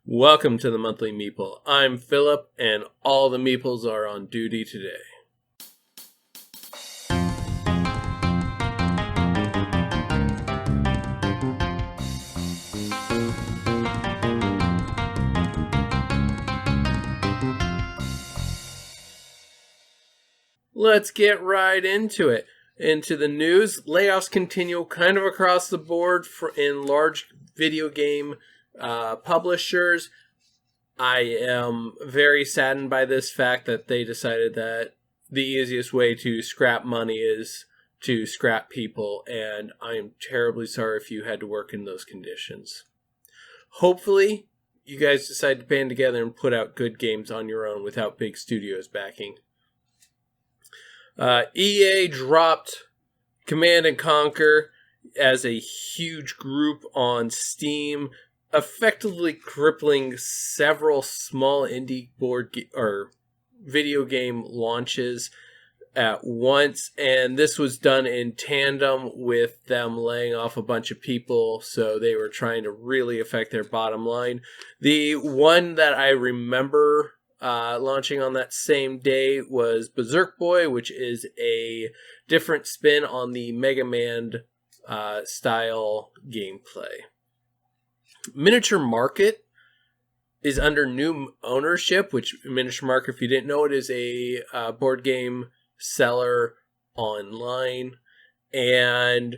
Welcome to the Monthly Meeple. I'm Philip, and all the Meeples are on duty today. Let's get right into it. Into the news, layoffs continue kind of across the board in large video game publishers. I am very saddened by this fact that they decided that the easiest way to scrap money is to scrap people, and I am terribly sorry if you had to work in those conditions. Hopefully, you guys decide to band together and put out good games on your own without big studios backing. EA dropped Command & Conquer as a huge group on Steam, effectively crippling several small indie or video game launches at once, and this was done in tandem with them laying off a bunch of people, so they were trying to really affect their bottom line. The one that I remember launching on that same day was Berserk Boy, which is a different spin on the Mega Man style gameplay. Miniature Market is under new ownership, which Miniature Market, if you didn't know, it is a board game seller online, and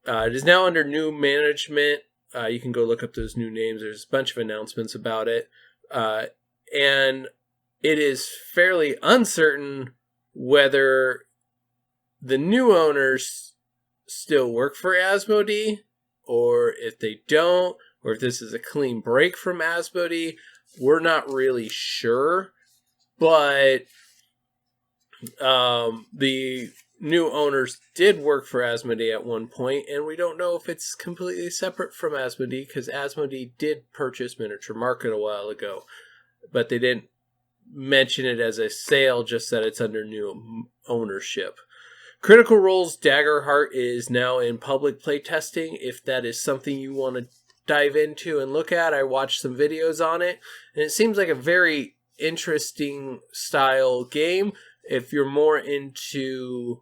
it is now under new management. You can go look up those new names. There's a bunch of announcements about it, and it is fairly uncertain whether the new owners still work for Asmodee, or if they don't, or if this is a clean break from Asmodee. We're not really sure, but the new owners did work for Asmodee at one point, and we don't know if it's completely separate from Asmodee, because Asmodee did purchase Miniature Market a while ago, but they didn't mention it as a sale, just that it's under new ownership. Critical Role's Daggerheart is now in public playtesting. If that is something you want to dive into and look at, I watched some videos on it, and it seems like a very interesting style game. If you're more into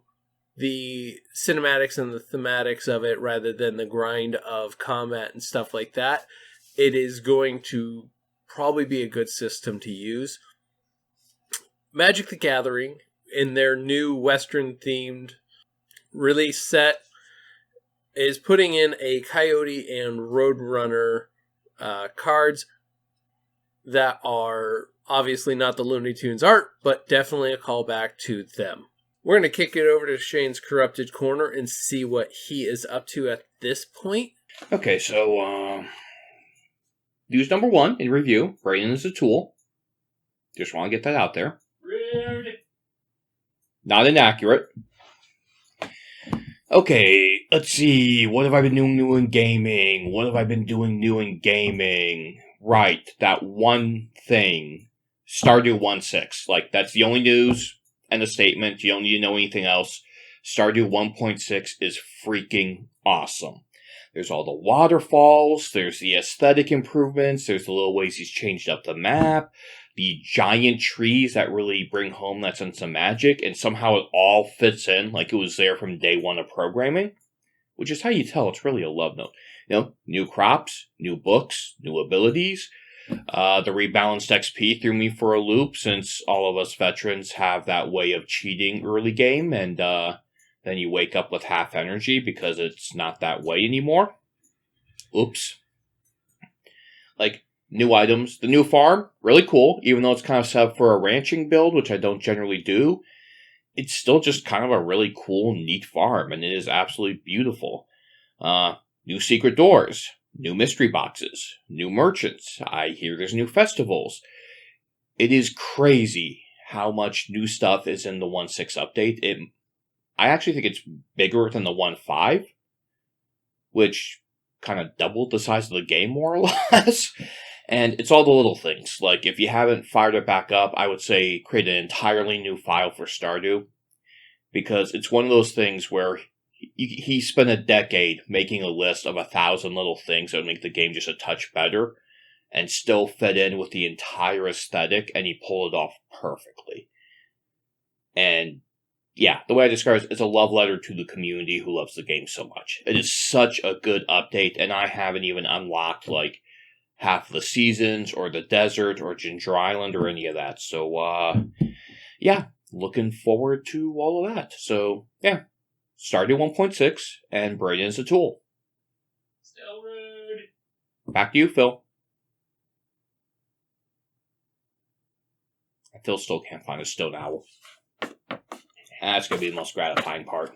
the cinematics and the thematics of it rather than the grind of combat and stuff like that, it is going to probably be a good system to use. Magic the Gathering, in their new Western-themed release set, is putting in a Coyote and Roadrunner cards that are obviously not the Looney Tunes art, but definitely a callback to them. We're going to kick it over to Shane's Corrupted Corner and see what he is up to at this point. Okay, so news number one in review, Braden is a tool. Just want to get that out there. Rude. Not inaccurate. Okay, let's see. What have I been doing new in gaming? Right, that one thing. Stardew 1.6. Like, that's the only news and the statement. You don't need to know anything else. Stardew 1.6 is freaking awesome. There's all the waterfalls. There's the aesthetic improvements. There's the little ways he's changed up the map. The giant trees that really bring home that sense of magic, and somehow it all fits in like it was there from day one of programming, which is how you tell it's really a love note. You know, new crops, new books, new abilities. The rebalanced XP threw me for a loop, since all of us veterans have that way of cheating early game, and then you wake up with half energy because it's not that way anymore. Oops. Like, new items. The new farm, really cool, even though it's kind of set up for a ranching build, which I don't generally do. It's still just kind of a really cool, neat farm, and it is absolutely beautiful. New secret doors, new mystery boxes, new merchants. I hear there's new festivals. It is crazy how much new stuff is in the 1.6 update. I actually think it's bigger than the 1.5, which kind of doubled the size of the game, more or less. And it's all the little things. Like, if you haven't fired it back up, I would say create an entirely new file for Stardew. Because it's one of those things where he spent a decade making a list of 1,000 little things that would make the game just a touch better. and still fit in with the entire aesthetic, and he pulled it off perfectly. And yeah, the way I describe it, it's a love letter to the community who loves the game so much. It is such a good update, and I haven't even unlocked, like, half the seasons, or the desert, or Ginger Island, or any of that. So, yeah, looking forward to all of that. So, yeah, Stardew 1.6, and Braden is a tool. Still rude. Back to you, Phil. Phil still can't find a stone owl. That's going to be the most gratifying part.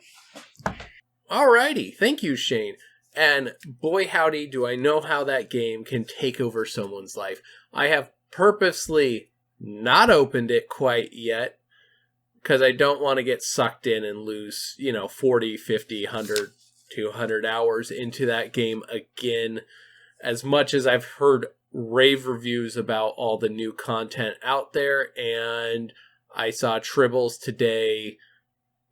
Alrighty, thank you, Shane. And boy howdy, do I know how that game can take over someone's life. I have purposely not opened it quite yet, because I don't want to get sucked in and lose, 40, 50, 100, 200 hours into that game again. As much as I've heard rave reviews about all the new content out there, and I saw Tribbles today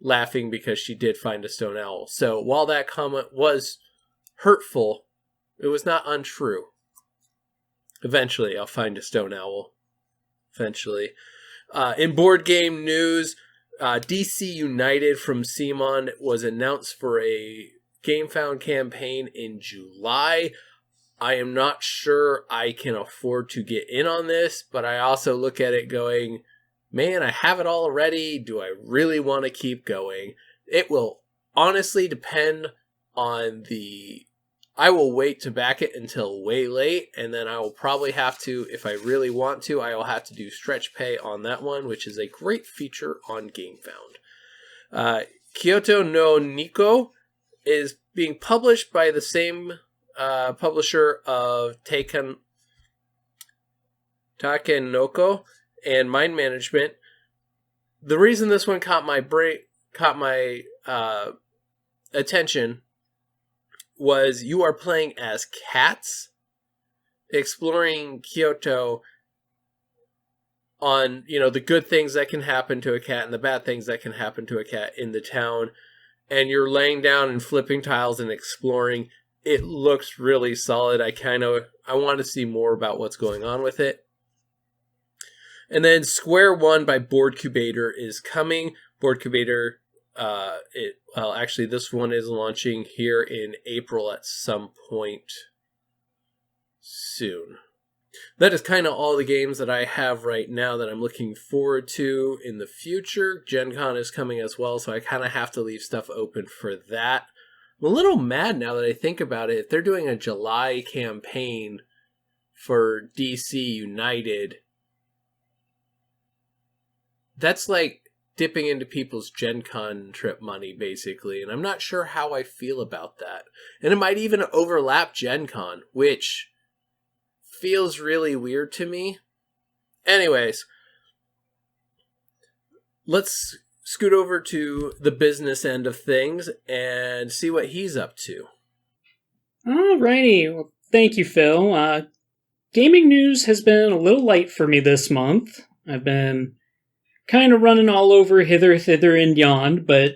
laughing because she did find a stone owl. So while that comment was hurtful, it was not untrue. Eventually, I'll find a stone owl. Eventually. In board game news, DC United from CMON was announced for a GameFound campaign in July. I am not sure I can afford to get in on this, but I also look at it going, man, I have it all already. Do I really want to keep going? It will honestly depend on I will wait to back it until way late, and then I will probably have to, if I really want to, I will have to do stretch pay on that one, which is a great feature on GameFound. Kyoto no Niko is being published by the same publisher of Takenoko and Mind Management. The reason this one caught my attention was you are playing as cats, exploring Kyoto on, the good things that can happen to a cat and the bad things that can happen to a cat in the town. And you're laying down and flipping tiles and exploring. It looks really solid. I want to see more about what's going on with it. And then Square One by Boardcubator is coming. Boardcubator, actually this one is launching here in April at some point soon. That is kind of all the games that I have right now that I'm looking forward to in the future. Gen Con is coming as well, so I kind of have to leave stuff open for that. I'm a little mad now that I think about it. If they're doing a July campaign for DC United, that's like dipping into people's Gen Con trip money, basically. And I'm not sure how I feel about that. And it might even overlap Gen Con, which feels really weird to me. Anyways, let's scoot over to the business end of things and see what he's up to. Alrighty, well, thank you, Phil. Gaming news has been a little light for me this month. I've been kind of running all over hither, thither, and yon, but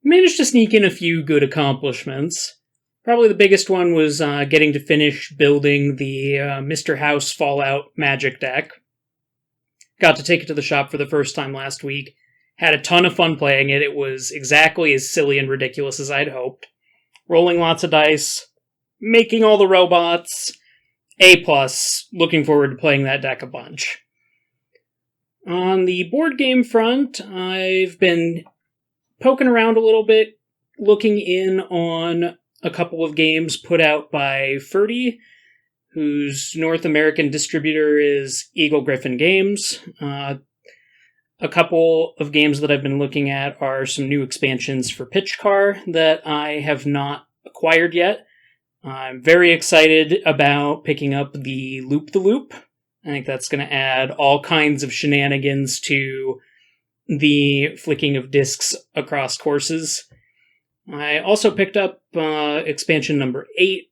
managed to sneak in a few good accomplishments. Probably the biggest one was getting to finish building the Mr. House Fallout Magic deck. Got to take it to the shop for the first time last week. Had a ton of fun playing it. It was exactly as silly and ridiculous as I'd hoped. Rolling lots of dice, making all the robots. A+, looking forward to playing that deck a bunch. On the board game front, I've been poking around a little bit, looking in on a couple of games put out by Ferdy, whose North American distributor is Eagle Griffin Games. A couple of games that I've been looking at are some new expansions for Pitch Car that I have not acquired yet. I'm very excited about picking up the Loop the Loop. I think that's going to add all kinds of shenanigans to the flicking of discs across courses. I also picked up expansion number 8,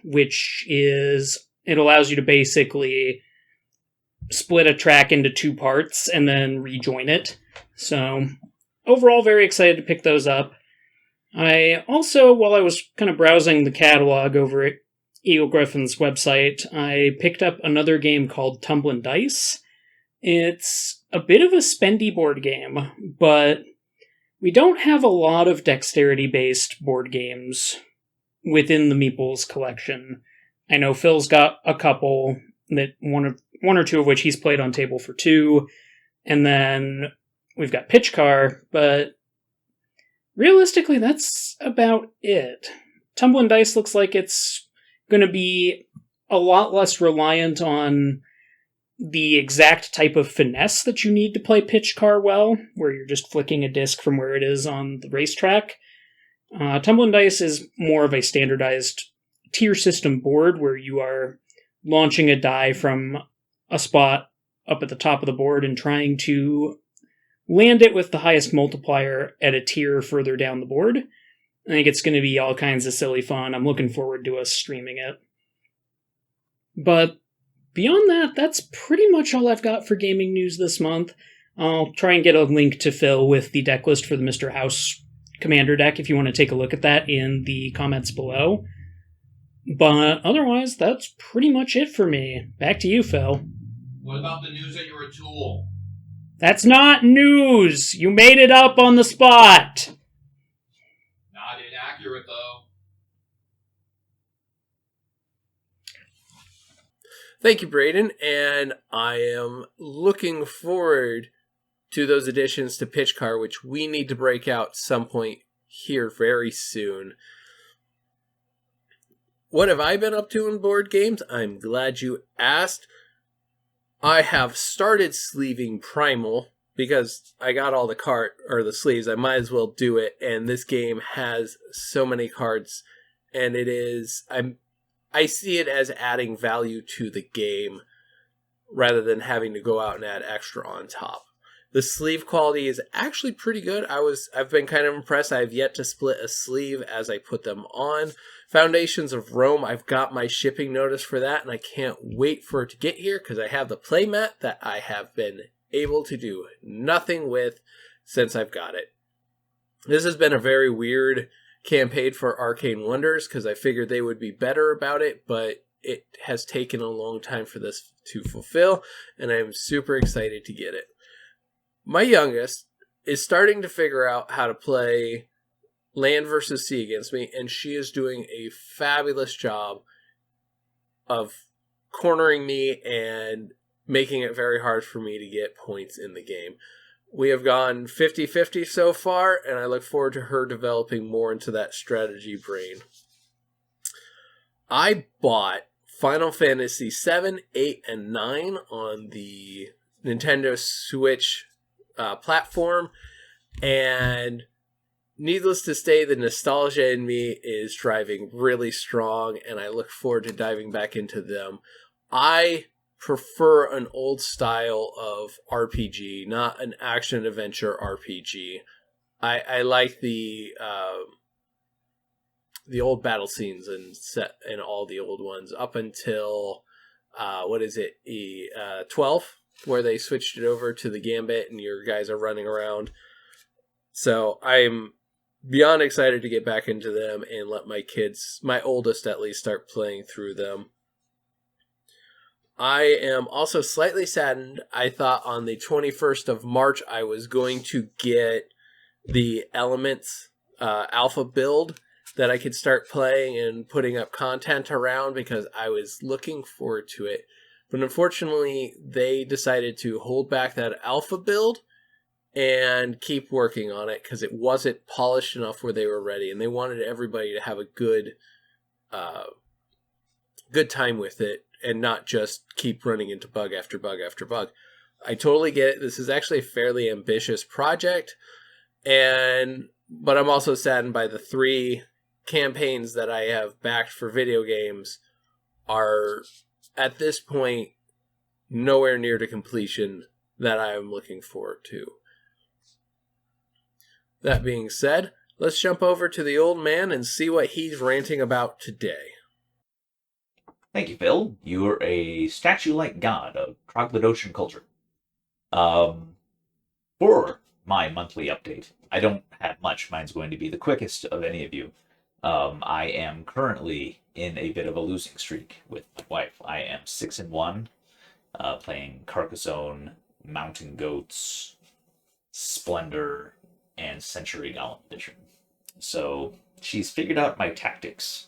which it allows you to basically split a track into 2 parts and then rejoin it. So, overall, very excited to pick those up. I also, while I was kind of browsing the catalog over at Eagle Griffin's website, I picked up another game called Tumblin' Dice. It's a bit of a spendy board game, but we don't have a lot of dexterity-based board games within the Meeples collection. I know Phil's got a couple, that one or two of which he's played on Table for Two, and then we've got Pitch Car, but realistically, that's about it. Tumblin' Dice looks like it's going to be a lot less reliant on the exact type of finesse that you need to play Pitch Car well, where you're just flicking a disc from where it is on the racetrack. Tumblin' Dice is more of a standardized tier system board where you are launching a die from a spot up at the top of the board and trying to land it with the highest multiplier at a tier further down the board. I think it's going to be all kinds of silly fun. I'm looking forward to us streaming it. But beyond that, that's pretty much all I've got for gaming news this month. I'll try and get a link to Phil with the deck list for the Mr. House Commander deck if you want to take a look at that in the comments below. But otherwise, that's pretty much it for me. Back to you, Phil. What about the news that you're a tool? That's not news! You made it up on the spot! Not inaccurate, though. Thank you, Braden, and I am looking forward to those additions to Pitch Car, which we need to break out some point here very soon. What have I been up to in board games? I'm glad you asked. I have started sleeving Primal because I got all the sleeves. I might as well do it, and this game has so many cards, and I see it as adding value to the game rather than having to go out and add extra on top. The sleeve quality is actually pretty good. I've been kind of impressed. I've yet to split a sleeve as I put them on. Foundations of Rome, I've got my shipping notice for that, and I can't wait for it to get here because I have the playmat that I have been able to do nothing with since I've got it. This has been a very weird campaign for Arcane Wonders because I figured they would be better about it, but it has taken a long time for this to fulfill, and I'm super excited to get it. My youngest is starting to figure out how to play Land versus Sea against me, and she is doing a fabulous job of cornering me and making it very hard for me to get points in the game. We have gone 50-50 so far, and I look forward to her developing more into that strategy brain. I bought Final Fantasy 7, 8, and 9 on the Nintendo Switch platform, and needless to say, the nostalgia in me is driving really strong, and I look forward to diving back into them. I prefer an old style of RPG, not an action-adventure RPG. I like the old battle scenes and all the old ones up until 12, where they switched it over to the Gambit and your guys are running around. So I'm beyond excited to get back into them and let my kids, my oldest at least, start playing through them. I am also slightly saddened. I thought on the 21st of March I was going to get the Elements alpha build that I could start playing and putting up content around because I was looking forward to it. But unfortunately, they decided to hold back that alpha build and keep working on it because it wasn't polished enough where they were ready, and they wanted everybody to have a good time with it and not just keep running into bug after bug after bug. I totally get it. This is actually a fairly ambitious project, but I'm also saddened by the 3 campaigns that I have backed for video games are at this point nowhere near to completion that I am looking forward to. That being said, let's jump over to the old man and see what he's ranting about today. Thank you, Phil. You're a statue-like god of troglodytean culture. For my monthly update, I don't have much. Mine's going to be the quickest of any of you. I am currently in a bit of a losing streak with my wife. I am 6-1, playing Carcassonne, Mountain Goats, Splendor, and Century Golem Edition. So she's figured out my tactics.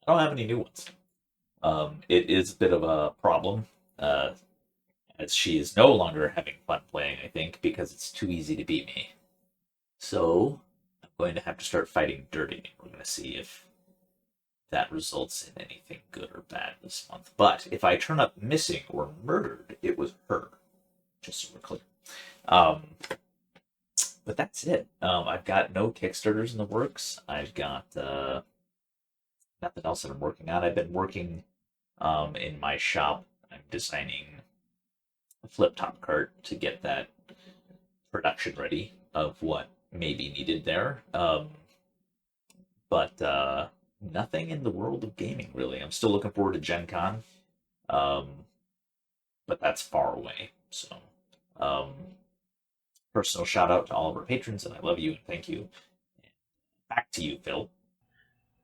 I don't have any new ones. It is a bit of a problem, as she is no longer having fun playing, I think, because it's too easy to beat me. So I'm going to have to start fighting dirty. We're going to see if that results in anything good or bad this month. But if I turn up missing or murdered, it was her. Just so we're clear. But that's it. I've got no Kickstarters in the works. I've got nothing else that I'm working on. I've been working in my shop. I'm designing a flip-top cart to get that production ready of what may be needed there. But nothing in the world of gaming, really. I'm still looking forward to Gen Con, but that's far away. So, personal shout out to all of our patrons, and I love you and thank you. Back to you, Phil.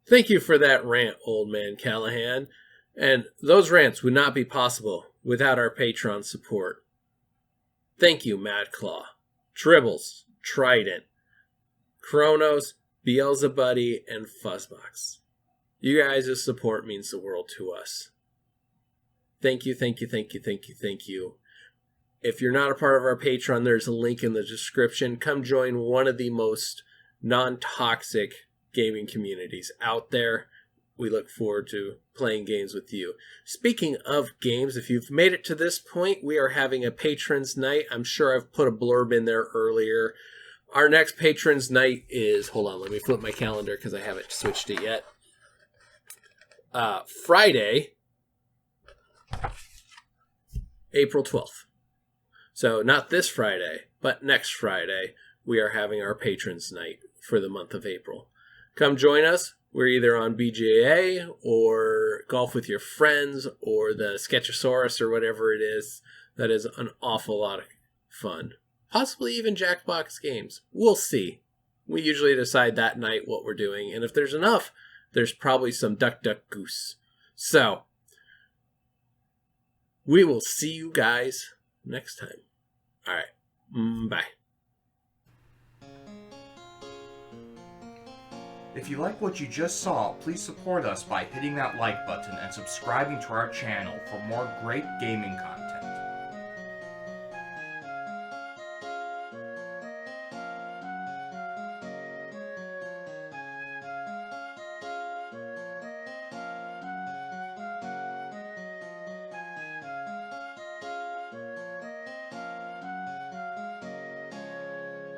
Thank you for that rant, old man Callahan. And those rants would not be possible without our Patreon support. Thank you, Mad Claw, Tribbles, Trident, Kronos, Beelzebuddy, and Fuzzbox. You guys' support means the world to us. Thank you, thank you, thank you, thank you, thank you. If you're not a part of our Patreon, there's a link in the description. Come join one of the most non-toxic gaming communities out there. We look forward to playing games with you. Speaking of games, if you've made it to this point, we are having a Patrons Night. I'm sure I've put a blurb in there earlier. Our next Patrons Night is... Hold on, let me flip my calendar because I haven't switched it yet. Friday, April 12th. So not this Friday, but next Friday, we are having our Patrons Night for the month of April. Come join us. We're either on BGA or Golf with Your Friends or the Sketchosaurus or whatever it is. That is an awful lot of fun. Possibly even Jackbox games. We'll see. We usually decide that night what we're doing. And if there's enough, there's probably some Duck Duck Goose. So, we will see you guys next time. All right. Bye. If you like what you just saw, please support us by hitting that like button and subscribing to our channel for more great gaming content.